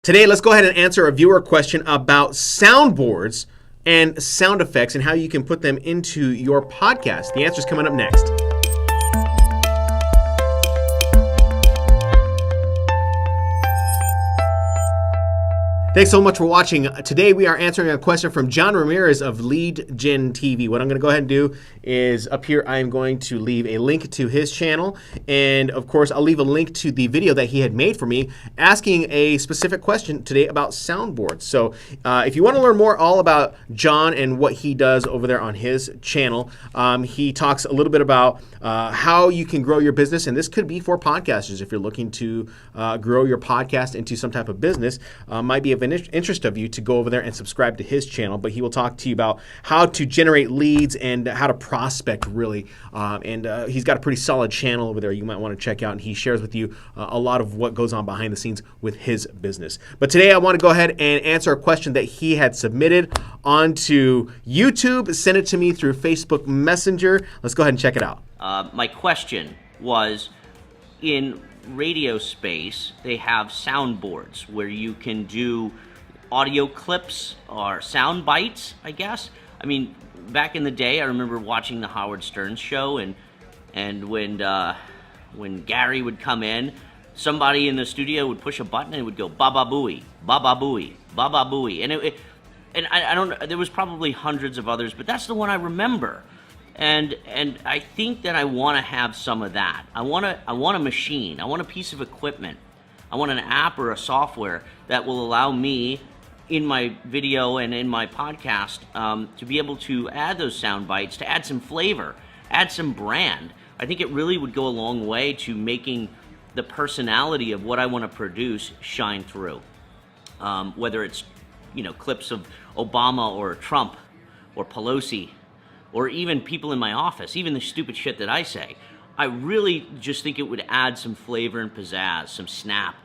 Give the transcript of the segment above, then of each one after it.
Today, let's go ahead and answer a viewer question about soundboards and sound effects and how you can put them into your podcast. The answer is coming up next. Thanks so much for watching. Today we are answering a question from John Ramirez of Lead Gen TV. What I'm going to go ahead and do is up here I am going to leave a link to his channel, and of course I'll leave a link to the video that he had made for me asking a specific question today about soundboards. So if you want to learn more all about John and what he does over there on his channel, he talks a little bit about how you can grow your business, and this could be for podcasters if you're looking to grow your podcast into some type of business. Might be of interest of you to go over there and subscribe to his channel, but he will talk to you about how to generate leads and how to prospect really, and he's got a pretty solid channel over there you might want to check out, and he shares with you a lot of what goes on behind the scenes with his business. But today I want to go ahead and answer a question that he had submitted onto YouTube. Send it to me through Facebook Messenger. Let's go ahead and check it out. My question was, in radio space, they have soundboards where you can do audio clips or sound bites, I guess. I mean, back in the day, I remember watching the Howard Stern show, and when Gary would come in, somebody in the studio would push a button and it would go "Baba Booey, Baba Booey, Baba Booey," and I don't. There was probably hundreds of others, but that's the one I remember. And I think that I want to have some of that. I want a machine. I want a piece of equipment. I want an app or a software that will allow me, in my video and in my podcast, to be able to add those sound bites, to add some flavor, add some brand. I think it really would go a long way to making the personality of what I want to produce shine through. Whether it's, clips of Obama or Trump or Pelosi, or even people in my office, even the stupid shit that I say. I really just think it would add some flavor and pizzazz, some snap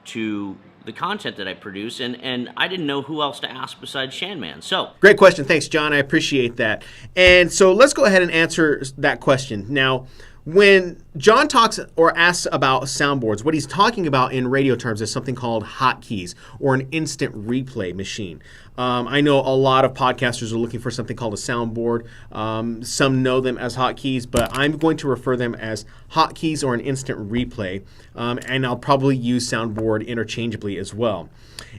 to the content that I produce, and I didn't know who else to ask besides Shanman. So great question. Thanks, John. I appreciate that. And so let's go ahead and answer that question. Now, when John talks or asks about soundboards, what he's talking about in radio terms is something called hotkeys, or an instant replay machine. I know a lot of podcasters are looking for something called a soundboard. Some know them as hotkeys, but I'm going to refer them as hotkeys or an instant replay, and I'll probably use soundboard interchangeably as well.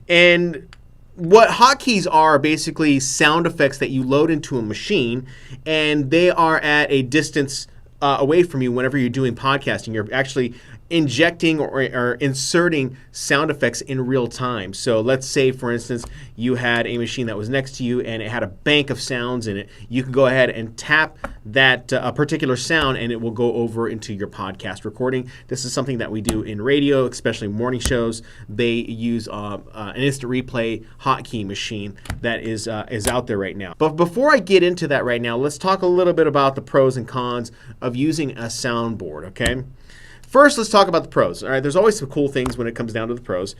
And what hotkeys are basically sound effects that you load into a machine, and they are at a distance away from you whenever you're doing podcasting. You're actually injecting or inserting sound effects in real time. So let's say, for instance, you had a machine that was next to you and it had a bank of sounds in it. You can go ahead and tap that particular sound and it will go over into your podcast recording. This is something that we do in radio, especially morning shows. They use an instant replay hotkey machine that is out there right now. But before I get into that right now, let's talk a little bit about the pros and cons of using a soundboard, okay? First, let's talk about the pros. All right, there's always some cool things when it comes down to the pros.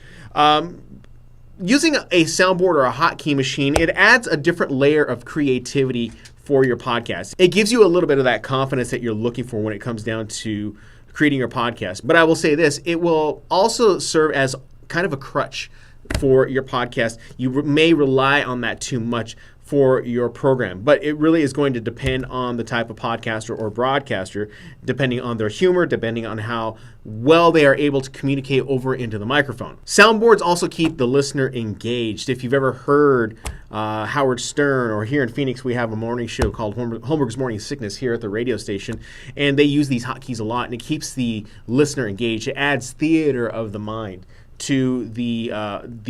Using a soundboard or a hotkey machine, it adds a different layer of creativity for your podcast. It gives you a little bit of that confidence that you're looking for when it comes down to creating your podcast. But I will say this, it will also serve as kind of a crutch for your podcast. You may rely on that too much for your program, but it really is going to depend on the type of podcaster or broadcaster, depending on their humor, depending on how well they are able to communicate over into the microphone. Soundboards also keep the listener engaged. If you've ever heard Howard Stern, or here in Phoenix we have a morning show called Holmberg's Morning Sickness here at the radio station, and they use these hotkeys a lot, and it keeps the listener engaged. It adds theater of the mind to the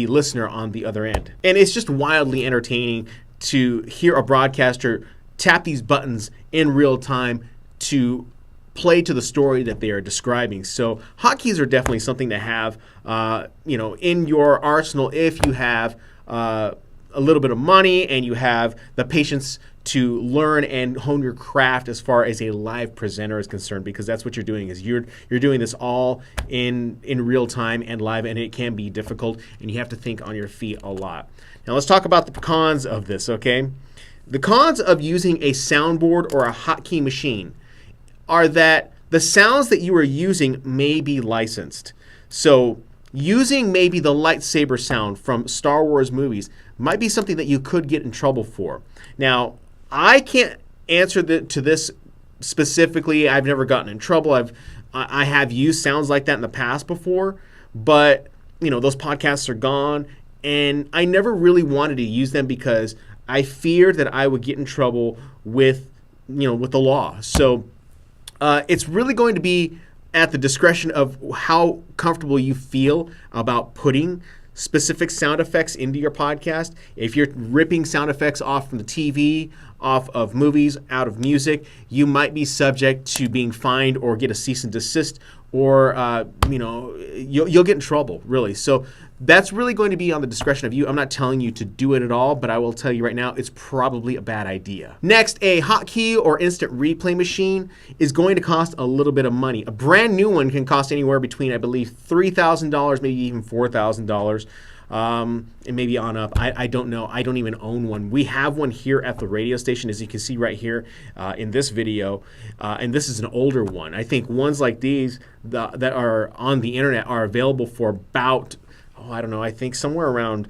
listener on the other end, and it's just wildly entertaining to hear a broadcaster tap these buttons in real time to play to the story that they are describing. So hotkeys are definitely something to have in your arsenal if you have a little bit of money and you have the patience to learn and hone your craft as far as a live presenter is concerned, because that's what you're doing, is you're doing this all in real time and live, and it can be difficult and you have to think on your feet a lot. Now let's talk about the cons of this, okay? The cons of using a soundboard or a hotkey machine are that the sounds that you are using may be licensed. So using maybe the lightsaber sound from Star Wars movies might be something that you could get in trouble for. Now, I can't answer to this specifically. I've never gotten in trouble. I have used sounds like that in the past before, but those podcasts are gone, and I never really wanted to use them because I feared that I would get in trouble with the law. So it's really going to be at the discretion of how comfortable you feel about putting specific sound effects into your podcast. If you're ripping sound effects off from the TV, off of movies, out of music, you might be subject to being fined or get a cease and desist, or you'll get in trouble, really. So that's really going to be on the discretion of you. I'm not telling you to do it at all, but I will tell you right now, it's probably a bad idea. Next, a hotkey or instant replay machine is going to cost a little bit of money. A brand new one can cost anywhere between, I believe, $3,000, maybe even $4,000. And maybe on up. I don't know. I don't even own one. We have one here at the radio station, as you can see right here in this video. And this is an older one. I think ones like these that are on the internet are available for about, I think somewhere around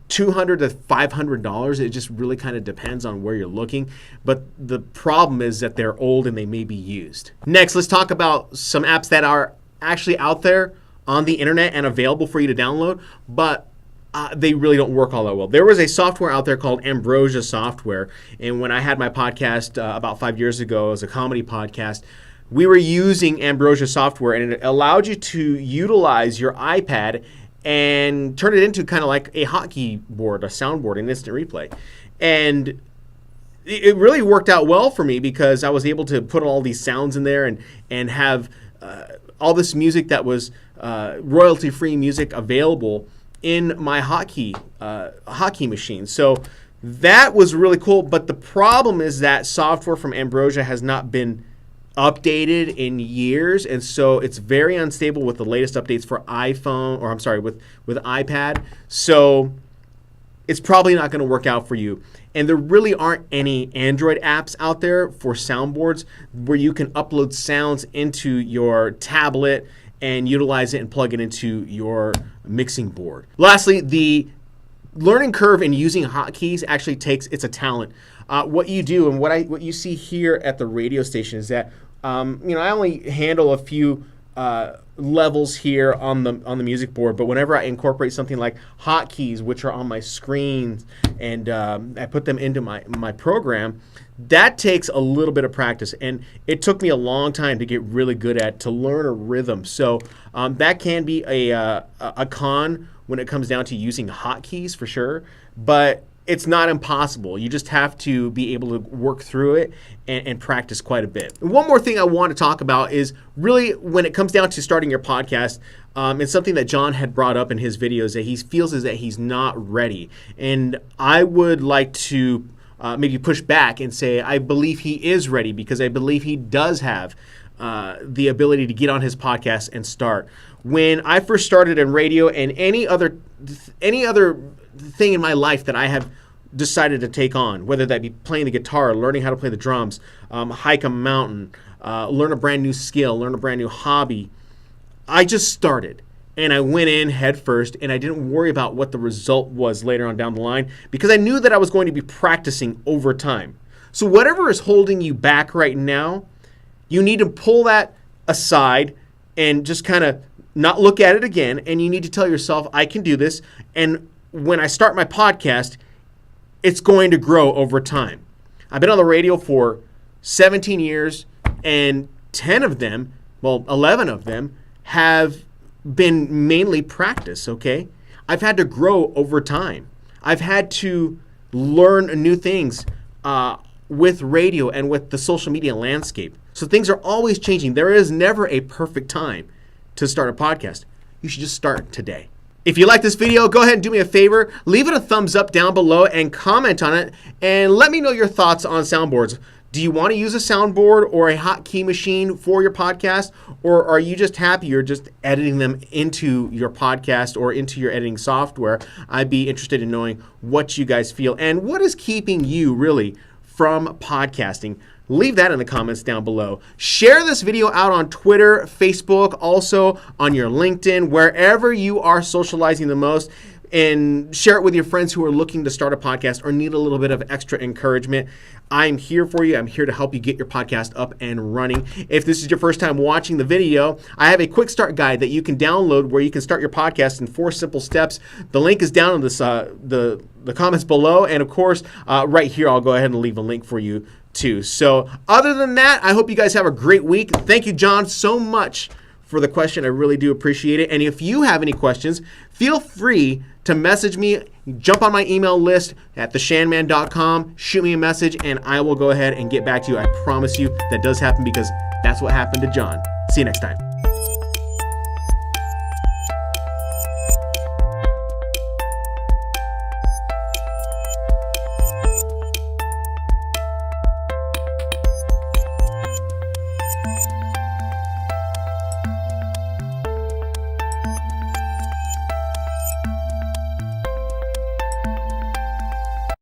$200 to $500. It just really kind of depends on where you're looking. But the problem is that they're old and they may be used. Next, let's talk about some apps that are actually out there on the internet and available for you to download, but they really don't work all that well. There was a software out there called Ambrosia software, and when I had my podcast about 5 years ago as a comedy podcast, we were using Ambrosia software, and it allowed you to utilize your iPad and turn it into kind of like a hotkey board, a soundboard, an instant replay. And it really worked out well for me because I was able to put all these sounds in there and have all this music that was royalty-free music available in my hotkey machine. So that was really cool. But the problem is that software from Ambrosia has not been updated in years, and so it's very unstable with the latest updates for with iPad. So it's probably not going to work out for you. And there really aren't any Android apps out there for soundboards where you can upload sounds into your tablet and utilize it and plug it into your mixing board. Lastly, the learning curve in using hotkeys actually it's a talent. What you do and what you see here at the radio station is that I only handle a few levels here on the music board, but whenever I incorporate something like hotkeys, which are on my screens, and I put them into my program, that takes a little bit of practice, and it took me a long time to get really good at to learn a rhythm. So that can be a con when it comes down to using hotkeys for sure, but it's not impossible. You just have to be able to work through it and practice quite a bit. And one more thing I want to talk about is really when it comes down to starting your podcast, it's something that John had brought up in his videos that he feels is that he's not ready. And I would like to maybe push back and say I believe he is ready because I believe he does have the ability to get on his podcast and start. When I first started in radio and any other thing in my life that I have decided to take on, whether that be playing the guitar, learning how to play the drums, hike a mountain, learn a brand new skill, learn a brand new hobby, I just started. And I went in head first, and I didn't worry about what the result was later on down the line because I knew that I was going to be practicing over time. So whatever is holding you back right now, you need to pull that aside and just kind of not look at it again, and you need to tell yourself, I can do this, and when I start my podcast, it's going to grow over time. I've been on the radio for 17 years, and 11 of them have been mainly practice, okay? I've had to grow over time. I've had to learn new things with radio and with the social media landscape. So things are always changing. There is never a perfect time to start a podcast. You should just start today. If you like this video, go ahead and do me a favor. Leave it a thumbs up down below and comment on it. And let me know your thoughts on soundboards. Do you want to use a soundboard or a hotkey machine for your podcast? Or are you just happy you're just editing them into your podcast or into your editing software? I'd be interested in knowing what you guys feel and what is keeping you really from podcasting. leave that in the comments down below. Share this video out on Twitter, Facebook, also on your LinkedIn, wherever you are socializing the most, and share it with your friends who are looking to start a podcast or need a little bit of extra encouragement. I'm here for you. I'm here to help you get your podcast up and running. If this is your first time watching the video, I have a quick start guide that you can download where you can start your podcast in 4 simple steps. The link is down in this, the comments below. And of course, right here, I'll go ahead and leave a link for you too. So other than that, I hope you guys have a great week. Thank you, John, so much for the question. I really do appreciate it. And if you have any questions, feel free to message me. Jump on my email list at theshanman.com, shoot me a message, and I will go ahead and get back to you. I promise you that does happen because that's what happened to John. See you next time.